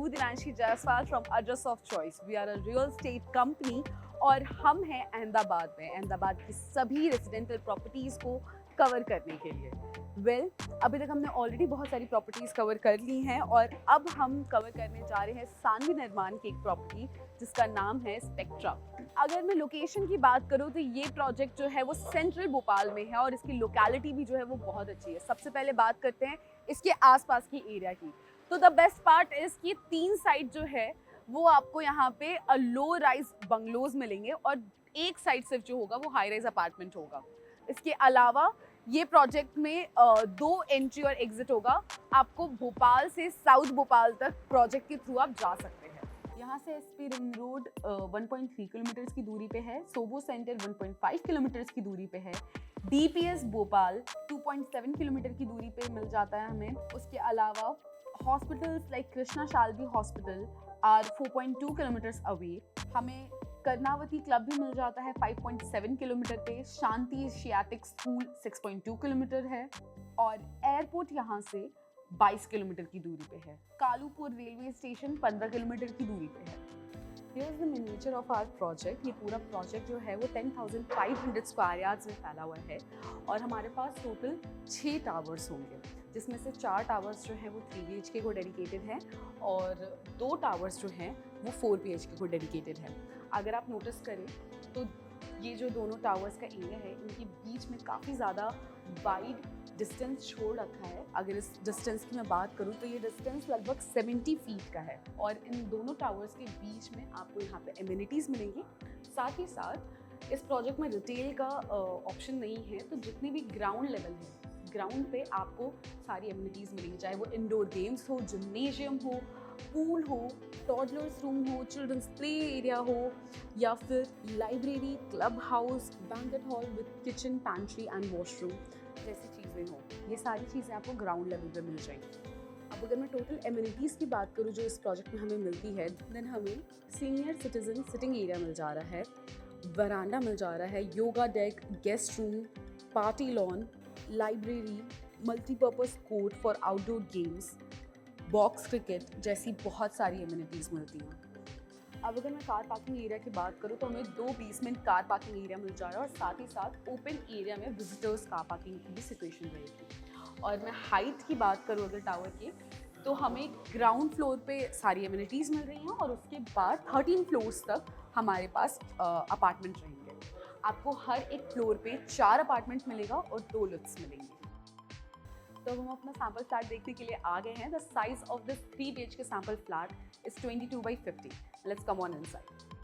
you Dinanshi Jaiswal from Address of Choice. We are a real estate company और हम हैं अहमदाबाद में, अहमदाबाद की सभी रेजिडेंशियल प्रॉपर्टीज़ को कवर करने के लिए। अभी तक हमने ऑलरेडी बहुत सारी प्रॉपर्टीज़ कवर कर ली हैं और अब हम कवर करने जा रहे हैं सानवी निर्माण की एक प्रॉपर्टी जिसका नाम है स्पेक्ट्रा। अगर मैं लोकेशन की बात करूँ तो ये प्रोजेक्ट जो है वो सेंट्रल भोपाल में है और इसकी लोकेलिटी भी जो है वो बहुत अच्छी है। सबसे पहले बात करते हैं इसके आसपास की एरिया की। तो द बेस्ट पार्ट इज़ कि 3 साइड जो है वो आपको यहाँ पे लो राइज बंगलोज मिलेंगे और एक साइड सिर्फ जो होगा वो हाई राइज अपार्टमेंट होगा। इसके अलावा ये प्रोजेक्ट में 2 एंट्री और एग्जिट होगा। आपको भोपाल से साउथ भोपाल तक प्रोजेक्ट के थ्रू आप जा सकते हैं। यहाँ से एसपी रिंग रोड 1.3 किलोमीटर की दूरी पे है, सोबो सेंटर 1.5 किलोमीटर की दूरी पे है, डीपीएस भोपाल 2.7 किलोमीटर की दूरी पे मिल जाता है हमें। उसके अलावा hospitals like Krishna Shalvi hospital are 4.2 kilometres away. हमें कर्नावती क्लब भी मिल जाता है 5.7 किलोमीटर पे, शांति एशियाटिक स्कूल 6.2 किलोमीटर है और एयरपोर्ट यहाँ से 22 किलोमीटर की दूरी पे है। कालूपुर रेलवे स्टेशन 15 किलोमीटर की दूरी पे है। Here is the miniature of our project। ये पूरा प्रोजेक्ट जो है वो 10,500 स्क्वायर यार्ड्स में फैला हुआ है और हमारे पास टोटल 6 टावर्स होंगे, जिसमें से 4 टावर्स जो हैं वो 3 BHK को डेडिकेटेड हैं और 2 टावर्स जो हैं वो 4 BHK को डेडिकेटेड हैं। अगर आप नोटिस करें तो ये जो दोनों टावर्स का एरिया है इनके बीच में काफ़ी ज़्यादा वाइड डिस्टेंस छोड़ रखा है। अगर इस डिस्टेंस की मैं बात करूँ तो ये डिस्टेंस लगभग 70 फीट का है और इन दोनों टावर्स के बीच में आपको यहाँ पे एमिनिटीज़ मिलेंगी। साथ ही साथ इस प्रोजेक्ट में रिटेल का ऑप्शन नहीं है, तो जितने भी ग्राउंड लेवल है, ग्राउंड पे आपको सारी एमिनिटीज़ मिलेंगी, चाहे वो इंडोर गेम्स हो, जिम्नेशियम हो, पूल हो, टॉडलर्स रूम हो, चिल्ड्रंस प्ले एरिया हो या फिर library, club house, banquet hall with kitchen, pantry and washroom जैसी चीज़ें हो। ये सारी चीज़ें आपको ग्राउंड लेवल पे मिल जाएंगी। अब अगर मैं टोटल एमिनिटीज़ की बात करूँ जो इस प्रोजेक्ट में हमें मिलती है, देन हमें सीनियर सिटीजन सिटिंग एरिया मिल जा रहा है, वरांडा मिल जा रहा है, yoga deck, guest room, party lawn, library, multipurpose court for outdoor games, box cricket जैसी बहुत सारी एमिनिटीज़ मिलती हैं। अब अगर मैं कार पार्किंग एरिया की बात करूँ तो हमें 2 बेसमेंट कार पार्किंग एरिया मिल जा रहा है और साथ ही साथ ओपन एरिया में विजिटर्स कार पार्किंग की भी सिचुएशन रहेगी। और मैं हाइट की बात करूँ अगर टावर की, तो हमें ग्राउंड फ्लोर पे सारी एमिनिटीज़ मिल रही हैं और उसके बाद 13 फ्लोर्स तक हमारे पास अपार्टमेंट रहेंगे। आपको हर एक फ्लोर पे 4 अपार्टमेंट मिलेगा और 2 लिफ्ट्स मिलेंगे। तो हम अपना सैम्पल फ्लैट देखने के लिए आ गए हैं। The size of this 3 BHK sample flat is 22/50। Let's come on inside.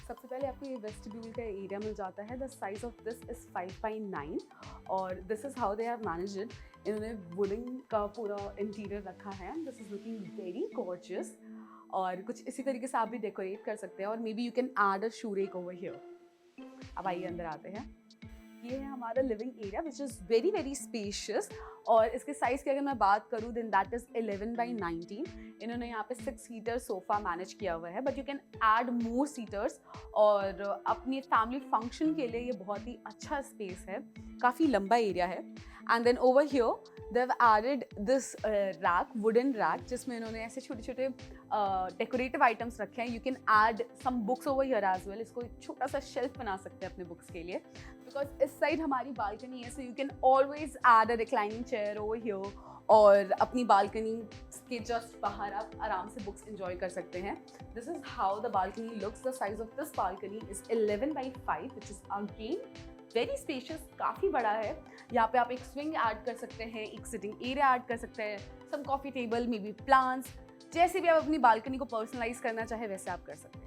सबसे पहले आपको ये वेस्टिब्यूल का एरिया मिल जाता है। The size of this is 5/9 और this is how they have managed. इन्होंने वुडन का पूरा इंटीरियर रखा है। This is looking very gorgeous और कुछ इसी तरीके से आप भी डेकोरेट कर सकते हैं और maybe you can add a shoe rack over here. अब आइए अंदर आते हैं। ये है हमारा living area which is very very spacious और इसके साइज़ की अगर मैं बात करूँ देन दैट इज़ 11/19। इन्होंने यहाँ पे 6 सीटर सोफ़ा मैनेज किया हुआ है, but you can add more seaters और अपनी फैमिली फंक्शन के लिए ये बहुत ही अच्छा स्पेस है। काफ़ी लंबा एरिया है। And then over here they have added this rack, wooden rack, जिसमें इन्होंने ऐसे छोटे छोटे डेकोरेटिव आइटम्स रखे हैं। You can add some books over here as well. इसको एक छोटा सा शेल्फ बना सकते हैं अपने बुक्स के लिए, बिकॉज इस साइड हमारी बालकनी है, so you can always add a reclining chair over here और अपनी बालकनी के जस्ट बाहर आप आराम से बुक्स एंजॉय कर सकते हैं। This is how the balcony looks. The size of this balcony is 11/5 which is again very spacious, काफ़ी बड़ा है। यहाँ पे आप एक स्विंग ऐड कर सकते हैं, एक सिटिंग एरिया ऐड कर सकते हैं, some coffee table, maybe plants, जैसे भी आप अपनी बालकनी को पर्सनलाइज करना चाहे वैसे आप कर सकते हैं।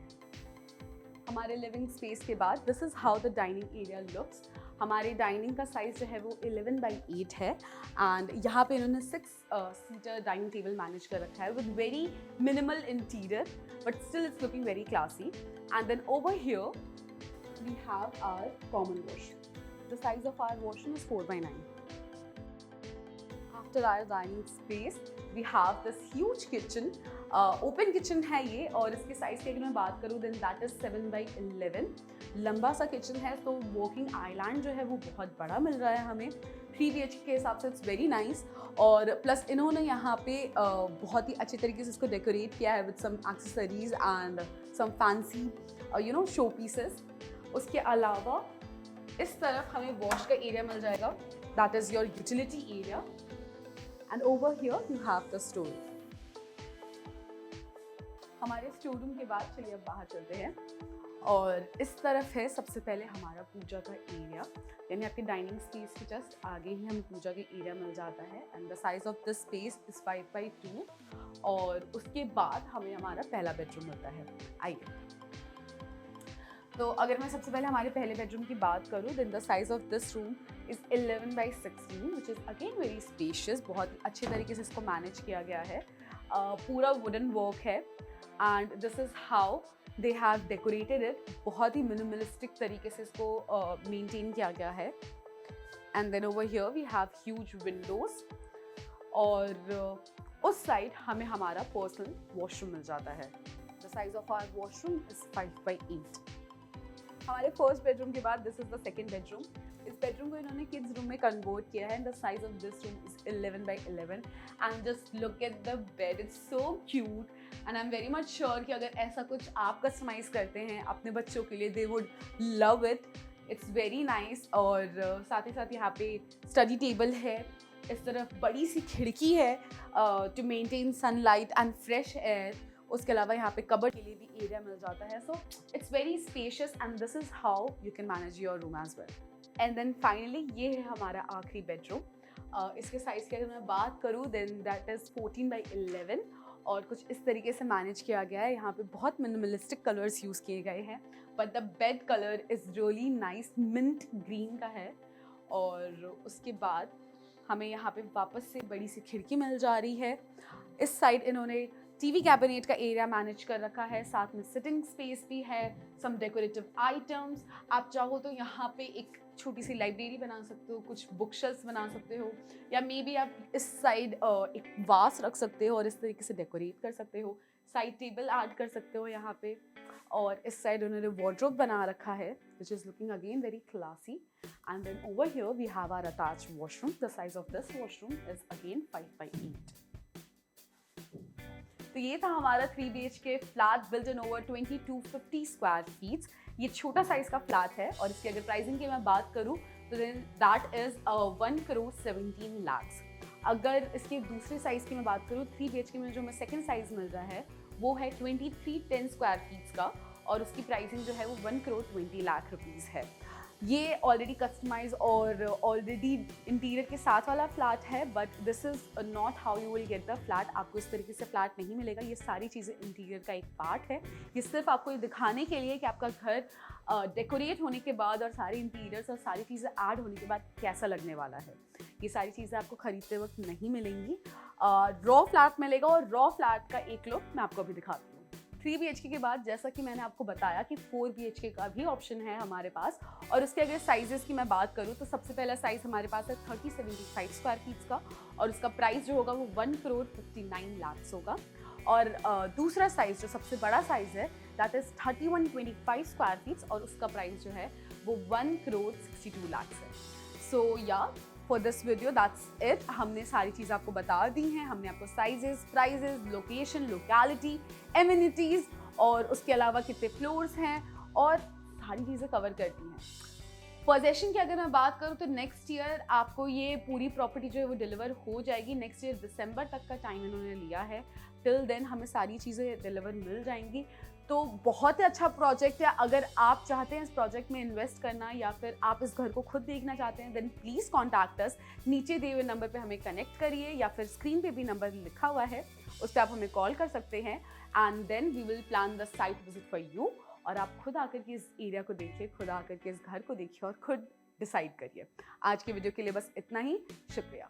हमारे लिविंग स्पेस के बाद this is how the dining area looks. हमारे डाइनिंग का साइज़ जो है वो 11/8 है एंड यहाँ पे इन्होंने 6 सीटर डाइनिंग टेबल मैनेज कर रखा है with very minimal interior, but still it's looking very classy. And then over here we have our common washroom. The size of our washroom is 4/9. After our dining space, we have this huge kitchen open kitchen है ये, और इसके size की अगर मैं बात करूँ then that is 7x11। लंबा सा किचन है, तो वर्किंग आइलैंड जो है वो बहुत बड़ा मिल रहा है हमें 3 BHK के हिसाब से। It's very nice. और प्लस इन्होंने यहाँ पे बहुत ही अच्छे तरीके से इसको डेकोरेट किया है with some accessories and some fancy show pieces. उसके अलावा इस तरफ हमें वॉश का एरिया मिल जाएगा, that is your utility area, and over here you have the store. हमारे स्टोर रूम के बाद चलिए अब बाहर चलते हैं, और इस तरफ है सबसे पहले हमारा पूजा का एरिया, यानी आपके डाइनिंग स्पेस के जस्ट आगे ही हमें पूजा के एरिया मिल जाता है, and the size of this space is 5x2। और उसके बाद हमें हमारा पहला बेडरूम मिलता है। आइए, तो अगर मैं सबसे पहले हमारे पहले बेडरूम की बात करूँ then the size of this room is 11x16 which is again very spacious. बहुत ही अच्छे तरीके से इसको मैनेज किया गया है, पूरा वुडन वर्क है, and this is how they have decorated it. बहुत ही मिनिमलिस्टिक तरीके से इसको मेंटेन किया गया है। And then over here we have huge windows, और उस साइड हमें हमारा पर्सनल वॉशरूम मिल जाता है। The size of our washroom is 5x8। हमारे फर्स्ट बेडरूम के बाद this is the second bedroom. इस बेडरूम को इन्होंने किड्स रूम में कन्वर्ट किया है, and the size of this room is 11x11। And just look at the bed, it's so cute, and I am very much sure कि अगर ऐसा कुछ आप कस्टमाइज करते हैं अपने बच्चों के लिए, they would love it. It's very nice. और साथ ही साथ यहाँ पे स्टडी टेबल है, इस तरफ बड़ी सी खिड़की है to maintain sunlight and fresh air. उसके अलावा यहाँ पे कबर्ड के लिए भी एरिया मिल जाता है। So it's very spacious, and this is how you can manage your room as well. And then finally ये है हमारा आखिरी बेडरूम। इसके साइज़ की अगर मैं बात करूँ देन दैट इज़ 14x11, और कुछ इस तरीके से मैनेज किया गया है। यहाँ पे बहुत मिनिमलिस्टिक कलर्स यूज़ किए गए हैं, but the bed colour is really nice, mint green का है। और उसके बाद हमें यहाँ पे वापस से बड़ी सी खिड़की मिल जा रही है। इस साइड इन्होंने टीवी कैबिनेट का एरिया मैनेज कर रखा है, साथ में सिटिंग स्पेस भी है, सम डेकोरेटिव आइटम्स। आप चाहो तो यहाँ पे एक छोटी सी लाइब्रेरी बना सकते हो, कुछ बुक शेल्फ्स बना सकते हो, या मे बी आप इस साइड एक वास रख सकते हो और इस तरीके से डेकोरेट कर सकते हो। साइड टेबल ऐड कर सकते हो यहाँ पे, और इस साइड उन्होंने वार्डरोब बना रखा है which is looking again very classy. And then over here we have our attached washroom. The size of this washroom is again 5x8। तो ये था हमारा 3 BHK flat built in over 2250 square feets. ये छोटा size का flat है, और इसकी अगर प्राइसिंग की मैं बात करूँ तो देन दैट इज़ 1,17 lakhs। अगर इसके दूसरे साइज़ की मैं बात करूँ 3 BHK में जो हमें सेकंड साइज़ मिल रहा है वो है 2310 स्क्वायर फीट्स का, और उसकी प्राइसिंग जो है वो 1,20 लाख रुपीज़ है। ये ऑलरेडी कस्टमाइज और ऑलरेडी इंटीरियर के साथ वाला फ्लैट है, but this is not how you will get the flat. आपको इस तरीके से फ्लैट नहीं मिलेगा। ये सारी चीज़ें इंटीरियर का एक पार्ट है। ये सिर्फ आपको ये दिखाने के लिए कि आपका घर डेकोरेट होने के बाद और सारे इंटीरियर्स और सारी चीज़ें ऐड होने के बाद कैसा लगने वाला है। ये सारी चीज़ें आपको खरीदते वक्त नहीं मिलेंगी। रॉ फ्लैट मिलेगा, और रॉ फ्लैट का एक लुक मैं आपको अभी दिखाती हूँ। 3 BHK के बाद जैसा कि मैंने आपको बताया कि 4 BHK का भी ऑप्शन है हमारे पास, और उसके अगर साइजेस की मैं बात करूँ तो सबसे पहला साइज़ हमारे पास है 3075 स्क्वायर फीट्स का, और उसका प्राइस जो होगा वो 1,59 lakhs होगा। और दूसरा साइज़ जो सबसे बड़ा साइज़ है दैट इज़ 3125 स्क्वायर फीट्स, और उसका प्राइस जो है वो 1,62 lakhs है। So yeah for this video that's it. हमने सारी चीज़ आपको बता दी हैं। हमने आपको sizes, prices, location, locality, amenities, और उसके अलावा कितने फ्लोर्स हैं, और सारी चीज़ें कवर करती हैं। पोजेशन की अगर मैं बात करूँ तो नेक्स्ट ईयर आपको ये पूरी प्रॉपर्टी जो है वो डिलीवर हो जाएगी। नेक्स्ट ईयर दिसंबर तक का टाइम इन्होंने लिया है। टिल देन हमें सारी चीज़ें डिलीवर मिल जाएंगी। तो बहुत ही अच्छा प्रोजेक्ट है। अगर आप चाहते हैं इस प्रोजेक्ट में इन्वेस्ट करना, या फिर आप इस घर को खुद देखना चाहते हैं, देन प्लीज़ कॉन्टैक्ट अस। नीचे दिए हुए नंबर पे हमें कनेक्ट करिए, या फिर स्क्रीन पे भी नंबर लिखा हुआ है, उस पर आप हमें कॉल कर सकते हैं, and then we will plan the site visit for you. और आप खुद आकर के इस एरिया को देखिए, खुद आकर के इस घर को देखिए, और खुद डिसाइड करिए। आज की वीडियो के लिए बस इतना ही। शुक्रिया।